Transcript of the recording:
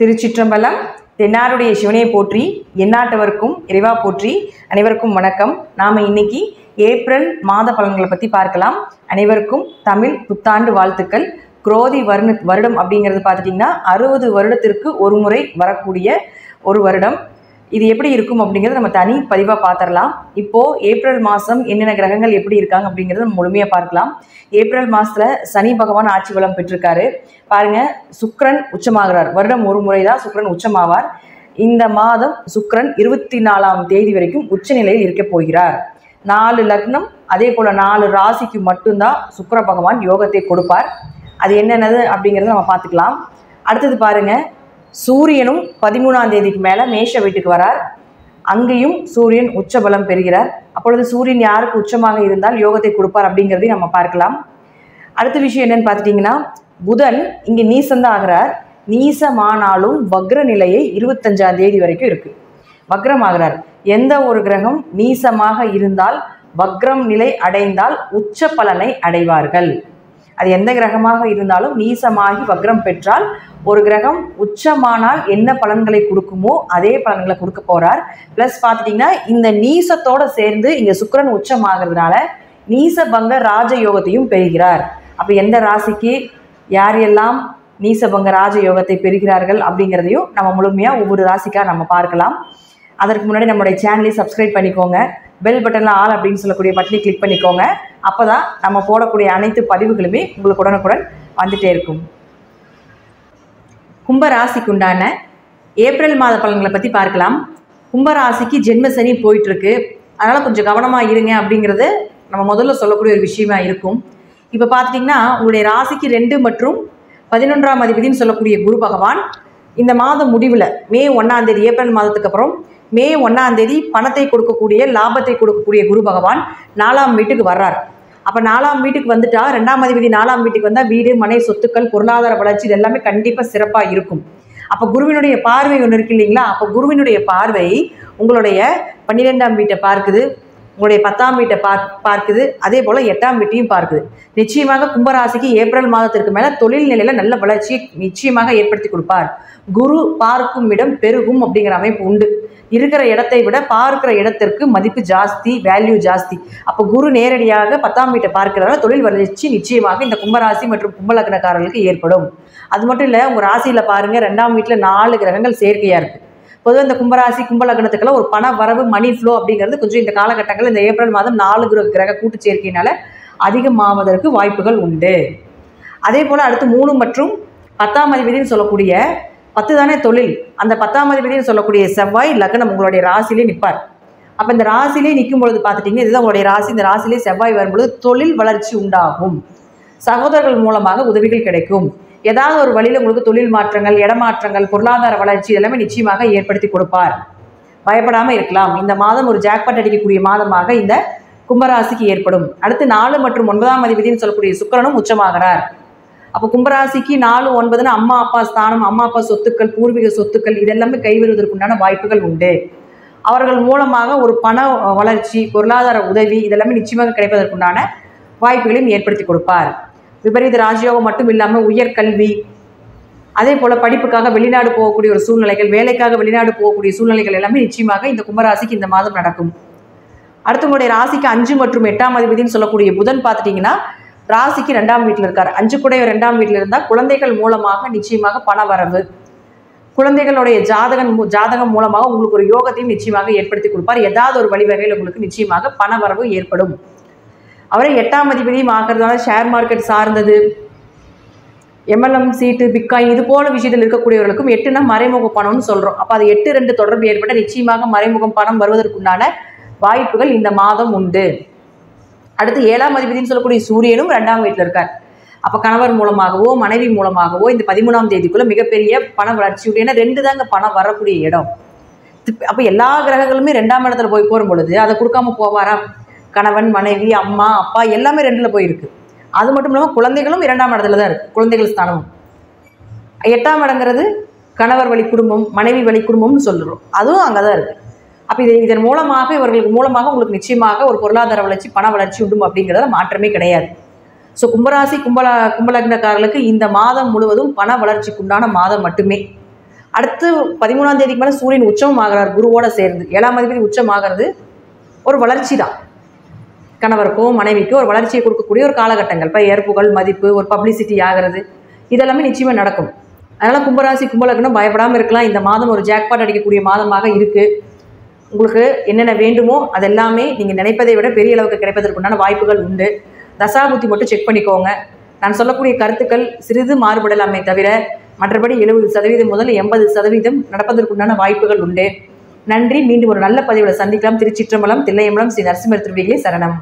திருச்சிற்றம்பலம். தென்னாருடைய சிவனையை போற்றி, எந்நாட்டவருக்கும் இறைவா போற்றி. அனைவருக்கும் வணக்கம். நாம் இன்னைக்கு ஏப்ரல் மாத பலன்களை பற்றி பார்க்கலாம். அனைவருக்கும் தமிழ் புத்தாண்டு வாழ்த்துக்கள். குரோதி வருடம் அப்படிங்கிறது பார்த்துட்டிங்கன்னா 60 வருடத்திற்கு ஒரு முறை வரக்கூடிய ஒரு வருடம். இது எப்படி இருக்கும் அப்படிங்கிறத நம்ம தனி பதிவாக பார்த்துடலாம். இப்போது ஏப்ரல் மாதம் என்னென்ன கிரகங்கள் எப்படி இருக்காங்க அப்படிங்கிறத நம்ம முழுமையாக பார்க்கலாம். ஏப்ரல் மாதத்தில் சனி பகவான் ஆட்சி பலம் பெற்றிருக்காரு. பாருங்கள், சுக்கிரன் உச்சமாகிறார். வருடம் ஒரு முறை தான் சுக்கிரன் உச்சமாவார். இந்த மாதம் சுக்கிரன் 24ஆம் தேதி வரைக்கும் உச்ச நிலையில் இருக்க போகிறார். 4 லக்னம் அதே போல் 4 ராசிக்கு மட்டும்தான் சுக்கிர பகவான் யோகத்தை கொடுப்பார். அது என்னென்னது அப்படிங்கிறத நம்ம பார்த்துக்கலாம். அடுத்தது பாருங்கள், சூரியனும் 13ஆம் தேதிக்கு மேலே மேஷ வீட்டுக்கு வரார். அங்கேயும் சூரியன் உச்ச பலம் பெறுகிறார். அப்பொழுது சூரியன் யாருக்கு உச்சமாக இருந்தால் யோகத்தை கொடுப்பார் அப்படிங்கிறதையும் நம்ம பார்க்கலாம். அடுத்த விஷயம் என்னன்னு பார்த்துட்டிங்கன்னா, புதன் இங்கே நீசந்தான் ஆகிறார். நீசமானாலும் வக்ர நிலையை 25ஆம் தேதி வரைக்கும் இருக்குது. வக்ரம் ஆகிறார். எந்த ஒரு கிரகம் நீசமாக இருந்தால், வக்ரம் நிலை அடைந்தால் உச்ச பலனை அடைவார்கள். அது எந்த கிரகமாக இருந்தாலும் நீசமாகி வக்ரம் பெற்றால், ஒரு கிரகம் உச்சமானால் என்ன பலன்களை கொடுக்குமோ அதே பலன்களை கொடுக்க போகிறார். ப்ளஸ் பார்த்துட்டிங்கன்னா, இந்த நீசத்தோடு சேர்ந்து இங்கே சுக்கிரன் உச்சமாகிறதுனால நீசபங்க ராஜயோகத்தையும் பெறுகிறார். அப்போ எந்த ராசிக்கு யார் எல்லாம் நீசபங்க ராஜயோகத்தை பெறுகிறார்கள் அப்படிங்கிறதையும் நம்ம முழுமையாக ஒவ்வொரு ராசிக்காக நம்ம பார்க்கலாம். அதற்கு முன்னாடி நம்மளுடைய சேனலை சப்ஸ்கிரைப் பண்ணிக்கோங்க. பெல் பட்டனில் ஆல் அப்படின்னு சொல்லக்கூடிய பட்டனை கிளிக் பண்ணிக்கோங்க. அப்போ தான் நம்ம போடக்கூடிய அனைத்து பதிவுகளுமே உங்களுக்கு உடனுக்குடன் வந்துகிட்டே இருக்கும். கும்பராசிக்குண்டான ஏப்ரல் மாத பலன்களை பற்றி பார்க்கலாம். கும்பராசிக்கு ஜென்மசனி போயிட்டுருக்கு. அதனால் கொஞ்சம் கவனமாக இருங்க அப்படிங்கிறது நம்ம முதல்ல சொல்லக்கூடிய ஒரு விஷயமா இருக்கும். இப்போ பார்த்துட்டிங்கன்னா, உங்களுடைய ராசிக்கு 2 மற்றும் 11ஆம் அதிபதினு சொல்லக்கூடிய குரு பகவான் இந்த மாதம் முடிவில் மே 1ஆம் தேதி, ஏப்ரல் மாதத்துக்கு அப்புறம் மே 1ஆம் தேதி பணத்தை கொடுக்கக்கூடிய, லாபத்தை கொடுக்கக்கூடிய குரு பகவான் 4ஆம் வீட்டுக்கு வர்றார். அப்போ 4ஆம் வீட்டுக்கு வந்துட்டா, 2ஆம் அதிபதி 4ஆம் வீட்டுக்கு வந்தால் வீடு, மனை, சொத்துக்கள், பொருளாதார வளர்ச்சி இது எல்லாமே கண்டிப்பாக சிறப்பாக இருக்கும். அப்போ குருவினுடைய பார்வை ஒன்று இருக்கு இல்லைங்களா? அப்போ குருவினுடைய பார்வை உங்களுடைய 12ஆம் வீட்டை பார்க்குது, உங்களுடைய 10ஆம் வீட்டை பார்க்குது, அதே போல் 8ஆம் வீட்டையும் பார்க்குது. நிச்சயமாக கும்பராசிக்கு ஏப்ரல் மாதத்திற்கு மேலே தொழில் நிலையில் நல்ல வளர்ச்சியை நிச்சயமாக ஏற்படுத்தி கொடுப்பார். குரு பார்க்கும் இடம் பெருகும் அப்படிங்கிற அமைப்பு உண்டு. இருக்கிற இடத்தை விட பார்க்கிற இடத்திற்கு மதிப்பு ஜாஸ்தி, வேல்யூ ஜாஸ்தி. அப்போ குரு நேரடியாக 10ஆம் வீட்டை பார்க்கிறதால தொழில் வளர்ச்சி நிச்சயமாக இந்த கும்பராசி மற்றும் கும்பலக்னக்காரர்களுக்கு ஏற்படும். அது மட்டும் இல்லை, உங்கள் ராசியில் பாருங்கள், 2ஆம் வீட்டில் 4 கிரகங்கள் சேர்க்கையாக இருக்குது. பொதுவாக இந்த கும்பராசி கும்பலக்னத்துக்கெல்லாம் ஒரு பண வரவு, மணி ஃப்ளோ அப்படிங்கிறது கொஞ்சம் இந்த காலகட்டங்கள், இந்த ஏப்ரல் மாதம் 4 கிரக கூட்டு சேர்க்கையினால அதிகமாவதற்கு வாய்ப்புகள் உண்டு. அதே போல் அடுத்து 3 மற்றும் 10ஆம் அதிபதினு சொல்லக்கூடிய 10 தானே தொழில். அந்த 10ஆம் அதிபதினு சொல்லக்கூடிய செவ்வாய் லக்னம் உங்களுடைய ராசியிலே நிற்பார். அப்போ இந்த ராசியிலே நிற்கும் பொழுது பார்த்துட்டிங்கன்னா, இதுதான் உங்களுடைய ராசி. இந்த ராசியிலே செவ்வாய் வரும்பொழுது தொழில் வளர்ச்சி உண்டாகும். சகோதரர்கள் மூலமாக உதவிகள் கிடைக்கும். ஏதாவது ஒரு வழியில் உங்களுக்கு தொழில் மாற்றங்கள், இடமாற்றங்கள், பொருளாதார வளர்ச்சி எல்லாமே நிச்சயமாக ஏற்படுத்தி கொடுப்பார். பயப்படாமல் இருக்கலாம். இந்த மாதம் ஒரு ஜாக்பாட் அடிக்கக்கூடிய மாதமாக இந்த கும்பராசிக்கு ஏற்படும். அடுத்து 4 மற்றும் 9ஆம் அதிபதினு சொல்லக்கூடிய சுக்கிரனும் உச்சமாகிறார். அப்போ கும்பராசிக்கு 4, 9ன்னு அம்மா அப்பா ஸ்தானம், அம்மா அப்பா சொத்துக்கள், பூர்வீக சொத்துக்கள் இதெல்லாமே கைவருவதற்குண்டான வாய்ப்புகள் உண்டு. அவர்கள் மூலமாக ஒரு பண வளர்ச்சி, பொருளாதார உதவி இதெல்லாமே நிச்சயமாக கிடைப்பதற்குண்டான வாய்ப்புகளையும் ஏற்படுத்தி கொடுப்பார். விபரீத ராஜயோகம் மட்டும் இல்லாமல் உயர்கல்வி, அதே போல் படிப்புக்காக வெளிநாடு போகக்கூடிய ஒரு சூழ்நிலைகள், வேலைக்காக வெளிநாடு போகக்கூடிய சூழ்நிலைகள் எல்லாமே நிச்சயமாக இந்த கும்பராசிக்கு இந்த மாதம் நடக்கும். அடுத்து உங்களுடைய ராசிக்கு 5 மற்றும் 8ஆம் அதிபதினு சொல்லக்கூடிய புதன் பார்த்துட்டிங்கன்னா, ராசிக்கு 2ஆம் வீட்டில் இருக்கார். 5 கூட 2ஆம் வீட்டில் இருந்தால் குழந்தைகள் மூலமாக நிச்சயமாக பண வரவு, குழந்தைகளுடைய ஜாதகம் மூலமாக உங்களுக்கு ஒரு யோகத்தையும் நிச்சயமாக ஏற்படுத்தி கொடுப்பார். ஏதாவது ஒரு வழிவகையில் உங்களுக்கு நிச்சயமாக பண வரவு ஏற்படும். அவரை 8ஆம் அதிபதியும் ஆகிறதுனால ஷேர் மார்க்கெட் சார்ந்தது, MLM சீட்டு, பிட்காயின் இது போல விஷயத்தில் இருக்கக்கூடியவர்களுக்கும் 8னா மறைமுக பணம்னு சொல்கிறோம். அப்போ அது 8-2 தொடர்பு ஏற்பட்ட நிச்சயமாக மறைமுகம் பணம் வருவதற்குண்டான வாய்ப்புகள் இந்த மாதம் உண்டு. அடுத்து 7ஆம் அதிபதினு சொல்லக்கூடிய சூரியனும் 2ஆம் வீட்டில் இருக்கார். அப்போ கணவர் மூலமாகவோ மனைவி மூலமாகவோ இந்த 13ஆம் தேதிக்குள்ளே மிகப்பெரிய பண வளர்ச்சியுடைய, ஏன்னா 2 தாங்க பணம் வரக்கூடிய இடம். அப்போ எல்லா கிரகங்களுமே 2ஆம் இடத்துல போய் போகும் பொழுது அதை கொடுக்காம போவாரா? கணவன், மனைவி, அம்மா, அப்பா எல்லாமே 2ல் போயிருக்கு. அது மட்டும் இல்லாமல் குழந்தைகளும் 2ஆம் இடத்துல தான் இருக்குது. குழந்தைகள் ஸ்தானமும் 8ஆம் இடங்கிறது கணவர் வழி குடும்பம், மனைவி வழி குடும்பம்னு சொல்கிறோம். அதுவும் அங்கே தான் இருக்குது. அப்போ இதன் மூலமாக இவர்களுக்கு மூலமாக உங்களுக்கு நிச்சயமாக ஒரு பொருளாதார வளர்ச்சி, பண வளர்ச்சி உண்டும் அப்படிங்கிறத மாற்றமே கிடையாது. ஸோ கும்பராசி கும்பலக்னக்காரர்களுக்கு இந்த மாதம் முழுவதும் பண வளர்ச்சிக்குண்டான மாதம் மட்டுமே. அடுத்து 13ஆம் தேதிக்கு மேலே சூரியன் உச்சம் ஆகிறார் குருவோட சேர்ந்து. 7ஆம் அதிபதி உச்சம் ஆகிறது ஒரு வளர்ச்சி தான். கணவருக்கோ மனைவிக்கோ ஒரு வளர்ச்சியை கொடுக்கக்கூடிய ஒரு காலகட்டங்கள். இப்போ ஏற்புகள் மதிப்பு ஒரு பப்ளிசிட்டி ஆகிறது இதெல்லாமே நிச்சயமாக நடக்கும். அதனால் கும்பராசி கும்பலக்னம் பயப்படாமல் இருக்கலாம். இந்த மாதம் ஒரு ஜாக்பாட் அடிக்கக்கூடிய மாதமாக இருக்குது. உங்களுக்கு என்னென்ன வேண்டுமோ அதெல்லாமே நீங்கள் நினைப்பதை விட பெரிய அளவுக்கு கிடைப்பதற்குண்டான வாய்ப்புகள் உண்டு. தசாபுத்தி மட்டும் செக் பண்ணிக்கோங்க. நான் சொல்லக்கூடிய கருத்துக்கள் சிறிது மாறுபடலாமே தவிர மற்றபடி 70% முதல் 80% நடப்பதற்குண்டான வாய்ப்புகள் உண்டு. நன்றி. மீண்டும் ஒரு நல்ல பதிவில் சந்திக்கலாம். திருச்சிற்றம்பலம், தில்லையம்பலம், ஸ்ரீ நரசிம்மர் திருவடிகளே சரணம்.